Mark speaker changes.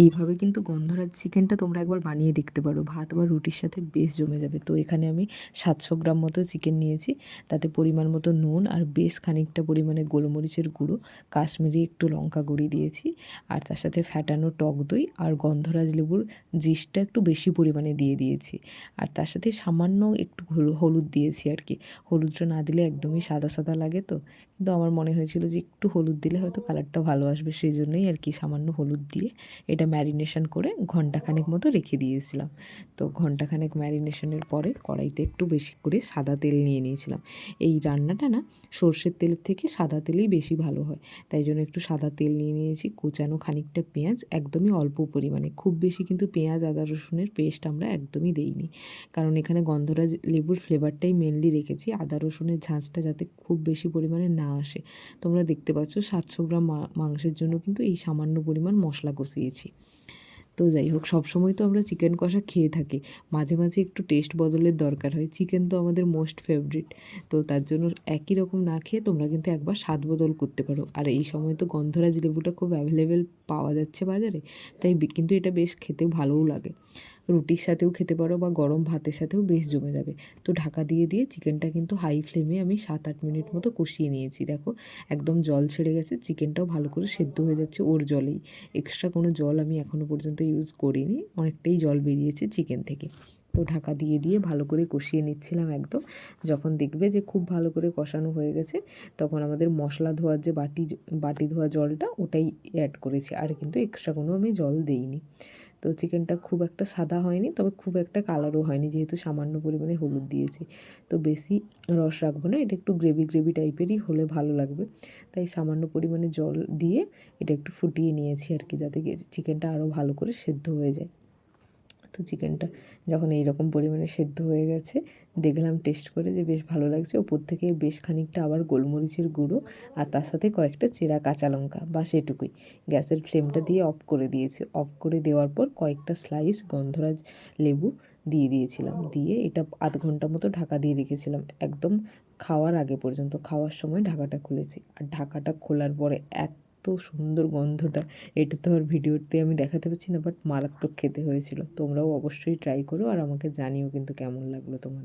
Speaker 1: এইভাবে কিন্তু গন্ধরাজ চিকেনটা তোমরা একবার বানিয়ে দেখতে পারো, ভাত বা রুটির সাথে বেশ জমে যাবে। তো এখানে আমি 700 গ্রাম মতো চিকেন নিয়েছি, তাতে পরিমাণ মতো নুন আর বেশ খানিকটা পরিমাণে গোলমরিচের গুঁড়ো, কাশ্মীরি একটু লঙ্কা গুঁড়ি দিয়েছি, আর তার সাথে ফ্যাটানো টক দই আর গন্ধরাজ লেবুর জিসটা একটু বেশি পরিমাণে দিয়ে দিয়েছি, আর তার সাথে সামান্য একটু হলুদ দিয়েছি আর কি। হলুদটা না দিলে একদমই সাদা সাদা লাগে, তো কিন্তু আমার মনে হয়েছিল যে একটু হলুদ দিলে হয়তো কালারটা ভালো আসবে, সেই জন্যই আর কি সামান্য হলুদ দিয়ে এটা ম্যারিনেশন করে ঘন্টাখানেক মতো রেখে দিয়েছিলাম। তো ঘন্টাখানেক ম্যারিনেশনের পরে কড়াইতে একটু বেশি করে সাদা তেল নিয়ে নিয়েছিলাম। এই রান্নাটা না সর্ষের তেলের থেকে সাদা তেলেই বেশি ভালো হয়, তাই জন্য একটু সাদা তেল নিয়ে নিয়েছি। কুচানো খানিকটা পেঁয়াজ, একদমই অল্প পরিমাণে, খুব বেশি কিন্তু পেঁয়াজ আদা রসুনের পেস্ট আমরা একদমই দেইনি, কারণ এখানে গন্ধরাজ লেবুর ফ্লেভারটাই মেনলি রেখেছি, আদা রসুনের ঝাঁঝটা যাতে খুব বেশি পরিমাণে না আসে। তোমরা দেখতে পাচ্ছ 700 গ্রাম মাংসের জন্য কিন্তু এই সামান্য পরিমাণ মশলা কষিয়েছি। তো যাই হোক, সবসময় তো আমরা চিকেন কষা খেয়ে থাকি, মাঝে মাঝে একটু টেস্ট বদলের দরকার হয়। চিকেন তো আমাদের মোস্ট ফেভারিট, তো তার জন্য একই রকম না খেয়ে তোমরা কিন্তু একবার স্বাদ বদল করতে পারো। আর এই সময় তো গন্ধরাজ লেবুটা খুব অ্যাভেলেবেল পাওয়া যাচ্ছে বাজারে, তাই কিন্তু এটা বেশ খেতে ভালোও লাগে। রুটির সাথেও খেতে পারো বা গরম ভাতের সাথেও বেশ জমে যাবে। তো ঢাকা দিয়ে দিয়ে চিকেনটা কিন্তু হাই ফ্লেমে আমি 7-8 মিনিট মতো কষিয়ে নিয়েছি। দেখো একদম জল ছেড়ে গেছে, চিকেনটাও ভালো করে সেদ্ধ হয়ে যাচ্ছে ওর জলেই। এক্সট্রা কোনো জল আমি এখনও পর্যন্ত ইউজ করিনি, অনেকটাই জল বেরিয়েছে চিকেন থেকে। তো ঢাকা দিয়ে দিয়ে ভালো করে কষিয়ে নিচ্ছিলাম একদম। যখন দেখবে যে খুব ভালো করে কষানো হয়ে গেছে, তখন আমাদের মশলা ধোয়ার যে বাটি ধোয়া জলটা ওটাই অ্যাড করেছি, আর কিন্তু এক্সট্রা কোনো আমি জল দিইনি। তো চিকেনটা খুব একটা সাদা হয়নি, তবে খুব একটা কালারও হয়নি, যেহেতু সামান্য পরিমাণে হলুদ দিয়েছি। তো বেশি রস রাখবো না, এটা একটু গ্রেভি গ্রেভি টাইপেরই হলে ভালো লাগবে, তাই সামান্য পরিমাণে জল দিয়ে এটা একটু ফুটিয়ে নিয়েছি আর কি, যাতে চিকেনটা আরও ভালো করে সেদ্ধ হয়ে যায়। তো চিকেনটা যখন এইরকম পরিমাণে সেদ্ধ হয়ে গেছে, দেখলাম টেস্ট করে যে বেশ ভালো লাগছে, ওপর থেকে বেশ খানিকটা আবার গোলমরিচের গুঁড়ো আর তার সাথে কয়েকটা চেরা কাঁচা লঙ্কা, বা সেটুকুই। গ্যাসের ফ্লেমটা দিয়ে অফ করে দিয়েছি। অফ করে দেওয়ার পর কয়েকটা স্লাইস গন্ধরাজ লেবু দিয়ে দিয়েছিলাম, দিয়ে এটা আধ ঘন্টা মতো ঢাকা দিয়ে রেখেছিলাম, একদম খাওয়ার আগে পর্যন্ত। খাওয়ার সময় ঢাকাটা খুলেছি, আর ঢাকাটা খোলার পরে এত সুন্দর গন্ধটা, এটা তো আর ভিডিওতে আমি দেখাতে পারছি না, বাট মারাত্মক খেতে হয়েছিল। তোমরাও অবশ্যই ট্রাই করো আর আমাকে জানিও কিন্তু কেমন লাগলো তোমার।